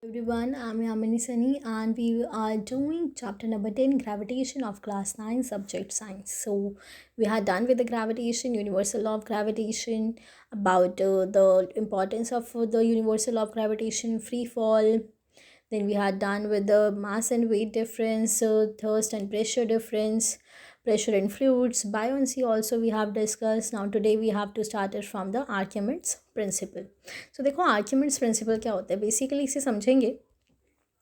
Everyone, I'm Yamini Sani and we are doing chapter number 10 gravitation of class 9 subject science. So, we are done with the gravitation, universal law of gravitation, about the importance of the universal law of gravitation, free fall. Then we are done with the mass and weight difference, thirst and pressure difference, pressure in fluids, buoyancy also we have discussed. Now today we have to start it from the Archimedes principle. So देखो Archimedes principle क्या होता है, basically इसे समझेंगे.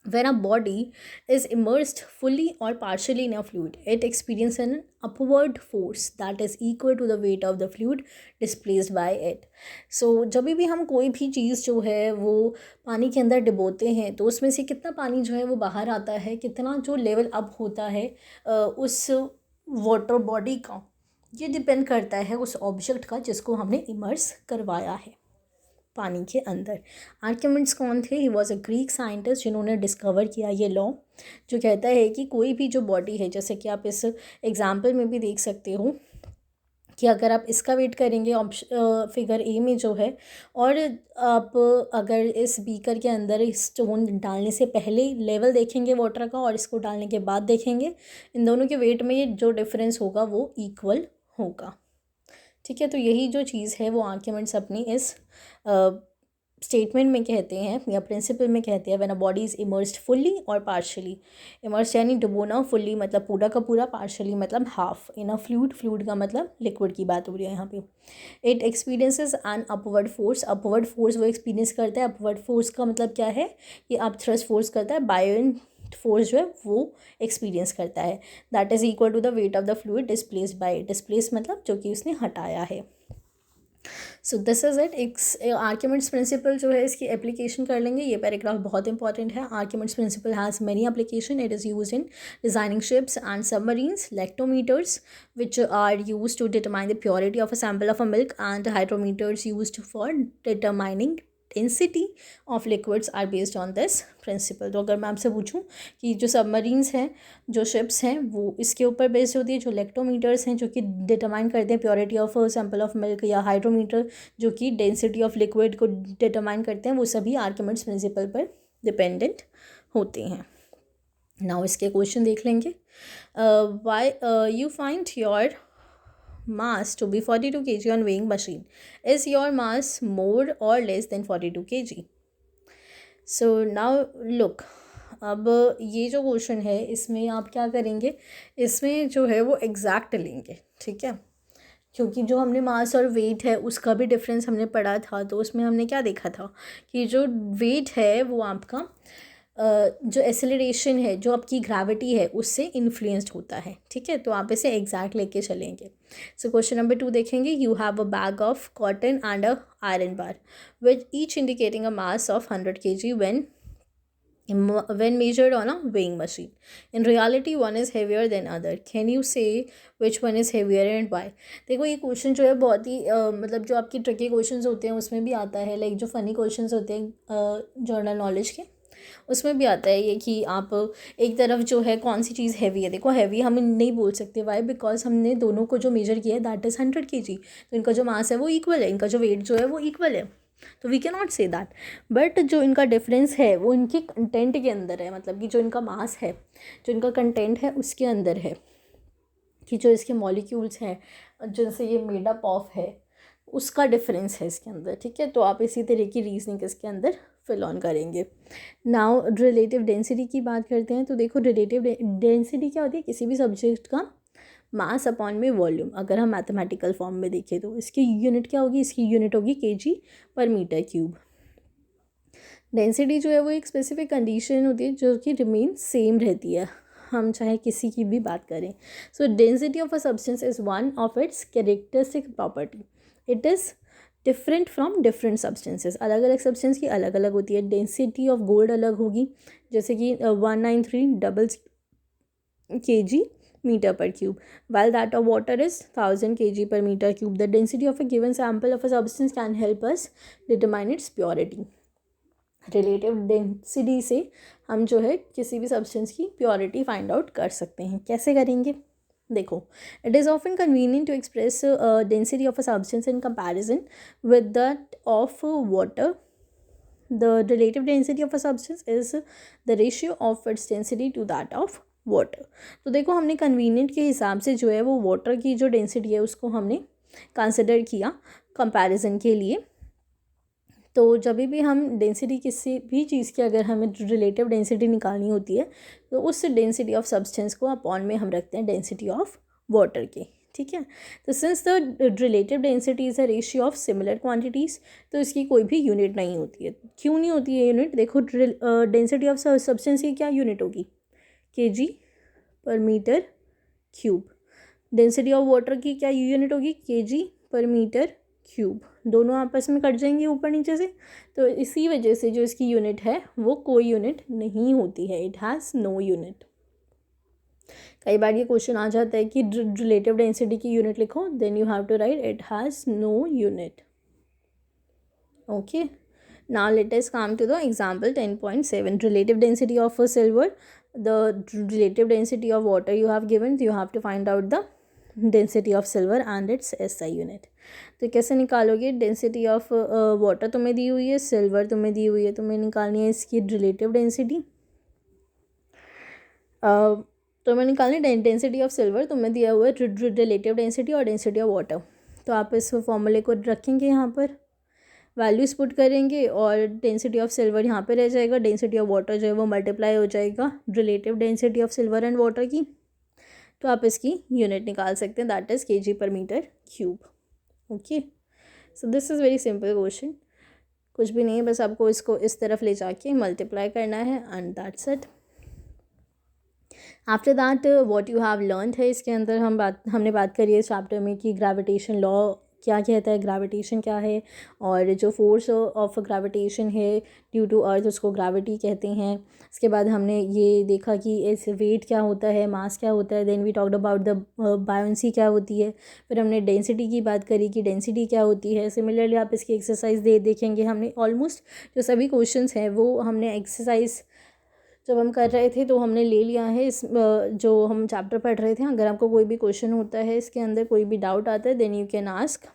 When a body is immersed fully or partially in a fluid, it experiences an upward force that is equal to the weight of the fluid displaced by it. So जब भी हम कोई भी चीज़ जो है वो पानी के अंदर डुबोते हैं तो उसमें से कितना पानी जो है वो बाहर आता है, कितना जो लेवल अप होता है उस वाटर बॉडी का, ये डिपेंड करता है उस ऑब्जेक्ट का जिसको हमने इमर्स करवाया है पानी के अंदर. आर्किमिडीज कौन थे? He was a Greek scientist जिन्होंने डिस्कवर किया ये लॉ जो कहता है कि कोई भी जो बॉडी है, जैसे कि आप इस एग्जाम्पल में भी देख सकते हो कि अगर आप इसका वेट करेंगे फिगर ए में जो है, और आप अगर इस बीकर के अंदर स्टोन डालने से पहले लेवल देखेंगे वाटर का और इसको डालने के बाद देखेंगे, इन दोनों के वेट में जो डिफरेंस होगा वो इक्वल होगा. ठीक है, तो यही जो चीज़ है वो आर्किमिडीज अपनी इस स्टेटमेंट में कहते हैं या प्रिंसिपल में कहते हैं. When a body is immersed fully और पार्शली, इमर्स्ड यानी डुबोना, फुल्ली मतलब पूरा का पूरा, पार्शली मतलब हाफ, इन अ फ्लूइड, फ्लूइड का मतलब लिक्विड की बात हो रही है यहाँ पे. It experiences an upward force, upward force वो एक्सपीरियंस करता है. अपवर्ड फोर्स का मतलब क्या है? ये अप थ्रस्ट फोर्स करता है. बायोन फोर्स जो है वो एक्सपीरियंस करता है. That is equal to the weight of the fluid displaced by, displace मतलब जो कि उसने हटाया है. So this is it. एक आर्किमिडीज प्रिंसिपल जो है इसकी एप्लीकेशन कर लेंगे. ये पैराग्राफ बहुत इंपॉर्टेंट है. Archimedes principle has many application. It is use in designing ships and submarines. Lactometers which are used to determine the purity of a sample of a milk, and hydrometers used for determining density of liquids are based on this principle. तो अगर मैं आपसे पूछूं कि जो submarines हैं, जो ships हैं, वो इसके ऊपर बेस्ड होती है. जो लेक्टोमीटर्स हैं जो कि डिटरमाइन करते हैं purity of sample of milk, या हाइड्रोमीटर जो कि डेंसिटी ऑफ लिक्विड को डिटरमाइन करते हैं, वो सभी आर्किमिडीज प्रिंसिपल पर डिपेंडेंट होते हैं. नाउ इसके क्वेश्चन देख लेंगे. Why you find your mass to be 42 kg on weighing machine. Is your mass more or less than 42 kg? So now look, अब ये जो क्वेश्चन है इसमें आप क्या करेंगे, इसमें जो है वो एग्जैक्ट लेंगे. ठीक है, क्योंकि जो हमने मास और वेट है उसका भी डिफरेंस हमने पढ़ा था. तो उसमें हमने क्या देखा था कि जो वेट है वो आपका जो एसेलरेशन है, जो आपकी ग्रेविटी है, उससे इन्फ्लुएंस्ड होता है. ठीक है, तो आप इसे एग्जैक्ट लेके चलेंगे. सो क्वेश्चन नंबर 2 देखेंगे. You have a bag of cotton and a iron bar which each indicating a mass of 100 kg when measured on a weighing machine. In reality one is heavier than other. Can you say which one is heavier and why? देखो ये question जो है बहुत ही मतलब जो आपकी tricky questions होते हैं उसमें भी आता है. लाइक जो फ़नी क्वेश्चंस होते हैं जनरल नॉलेज के, उसमें भी आता है ये कि आप एक तरफ जो है कौन सी चीज़ हैवी है. देखो हैवी हम नहीं बोल सकते. वाई? बिकॉज हमने दोनों को जो मेजर किया है दैट इज़ 100 kg. तो इनका जो मास है वो इक्वल है, इनका जो वेट जो है वो इक्वल है. तो we can not say that. But जो इनका डिफरेंस है वो इनके कंटेंट के अंदर है. मतलब कि जो इनका मास है, जो इनका कंटेंट है उसके अंदर है, कि जो इसके मॉलिक्यूल्स हैं जिनसे ये मेडअप ऑफ है उसका डिफरेंस है इसके अंदर. ठीक है, तो आप इसी तरह की रीजनिंग इसके अंदर फिल ऑन करेंगे. नाउ रिलेटिव डेंसिटी की बात करते हैं. तो देखो रिलेटिव डेंसिटी क्या होती है? किसी भी सब्जेक्ट का मास अपॉन में वॉल्यूम. अगर हम मैथमेटिकल फॉर्म में देखें तो इसकी यूनिट क्या होगी? इसकी यूनिट होगी kg/m³. डेंसिटी जो है वो एक स्पेसिफिक कंडीशन होती है जो कि रिमेन सेम रहती है, हम चाहे किसी की भी बात करें. सो density of a substance is one of its characteristic property. It is different from different substances. अलग अलग सब्सटेंस की अलग अलग होती है. डेंसिटी ऑफ गोल्ड अलग होगी, जैसे कि 193 kg/m³, while that of water is 1000 kg/m³. The density of a given sample of a substance can help us determine its purity. Relative density से हम जो है किसी भी सब्सटेंस की प्योरिटी फाइंड आउट कर सकते हैं. कैसे करेंगे? देखो, it is often convenient to express density of a substance in comparison with that of water the relative density of a substance is the ratio of its density to that of water. तो देखो हमने convenient के हिसाब से जो है वो water की जो डेंसिटी है उसको हमने कंसिडर किया कंपैरिजन के लिए. तो जब भी हम डेंसिटी किसी भी चीज़ की अगर हमें रिलेटिव डेंसिटी निकालनी होती है तो उस डेंसिटी ऑफ सब्सटेंस को अपॉन में हम रखते हैं डेंसिटी ऑफ वाटर के. ठीक है. तो since the relative density is a ratio of similar quantities, तो इसकी कोई भी यूनिट नहीं होती है. क्यों नहीं होती है यूनिट? देखो डेंसिटी ऑफ सब्सटेंस की क्या यूनिट होगी? kg पर metre cube. Density of water की क्या यूनिट होगी? kg पर मीटर क्यूब. दोनों आपस में कट जाएंगे ऊपर नीचे से, तो इसी वजह से जो इसकी यूनिट है वो कोई यूनिट नहीं होती है. It has no unit. कई बार ये क्वेश्चन आ जाता है कि रिलेटिव डेंसिटी की यूनिट लिखो, then you have to write it has no unit. Okay. Now let us come to the example 10.7. relative density of a silver, the relative density of water you have given, you have to find out the density of silver and its SI unit. तो कैसे निकालोगे? Density of water तुम्हें दी हुई है, silver तुम्हें दी हुई है, तुम्हें निकालनी है इसकी रिलेटिव डेंसिटी. तुम्हें निकालनी डेंसिटी ऑफ सिल्वर, तुम्हें दिया हुआ है रिलेटिव डेंसिटी और डेंसिटी ऑफ वाटर. तो आप इस फॉर्मूले को रखेंगे, यहाँ पर वैल्यूज़ पुट करेंगे और डेंसिटी ऑफ सिल्वर यहाँ पे रह जाएगा, डेंसिटी ऑफ वाटर जो है वो मल्टीप्लाई हो जाएगा relative density of silver and water की. तो आप इसकी यूनिट निकाल सकते हैं, दैट इज़ kg पर metre cube. Okay. So this is very simple question. कुछ भी नहीं है, बस आपको इसको इस तरफ ले जाके मल्टीप्लाई करना है and that's it. After that what you have learned है, इसके अंदर हमने बात करी है इस चैप्टर में कि ग्रेविटेशन लॉ क्या कहता है, ग्रेविटेशन क्या है, और जो फोर्स ऑफ ग्रेविटेशन है ड्यू टू अर्थ उसको ग्रेविटी कहते हैं. इसके बाद हमने ये देखा कि इस वेट क्या होता है, मास क्या होता है. Then we talked about the buoyancy क्या होती है. फिर हमने डेंसिटी की बात करी कि डेंसिटी क्या होती है. सिमिलरली आप इसकी एक्सरसाइज देखेंगे. हमने ऑलमोस्ट जो सभी क्वेश्चंस हैं वो हमने एक्सरसाइज जब हम कर रहे थे तो हमने ले लिया है. इस जो हम चैप्टर पढ़ रहे थे, अगर आपको कोई भी क्वेश्चन होता है इसके अंदर, कोई भी डाउट आता है, then you can ask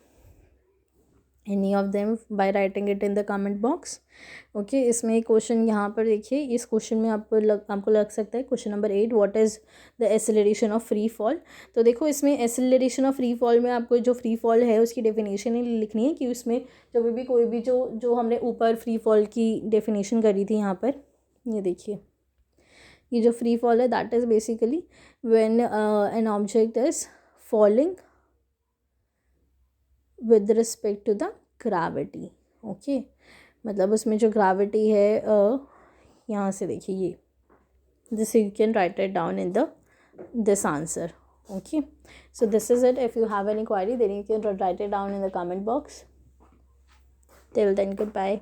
any of them by writing it in the comment box. Okay. इसमें एक क्वेश्चन यहाँ पर देखिए, इस क्वेश्चन में आपको लग सकता है question number 8, what is the acceleration of free fall. तो देखो इसमें एक्सेलरेशन ऑफ फ्री फॉल में आपको जो फ्री फॉल है उसकी डेफिनेशन ही लिखनी है कि उसमें जब भी कोई भी जो हमने ऊपर फ्री फॉल की डेफिनेशन करी थी यहाँ पर, ये देखिए, ये जो फ्री फॉल है that is basically when an object is falling with respect to the gravity. Okay. मतलब उसमें जो ग्रेविटी है यहाँ से देखिए ये, this you can write it down in the this answer. Okay. So this is it. If you have any query then you can write it down in the comment box. Till then, good bye.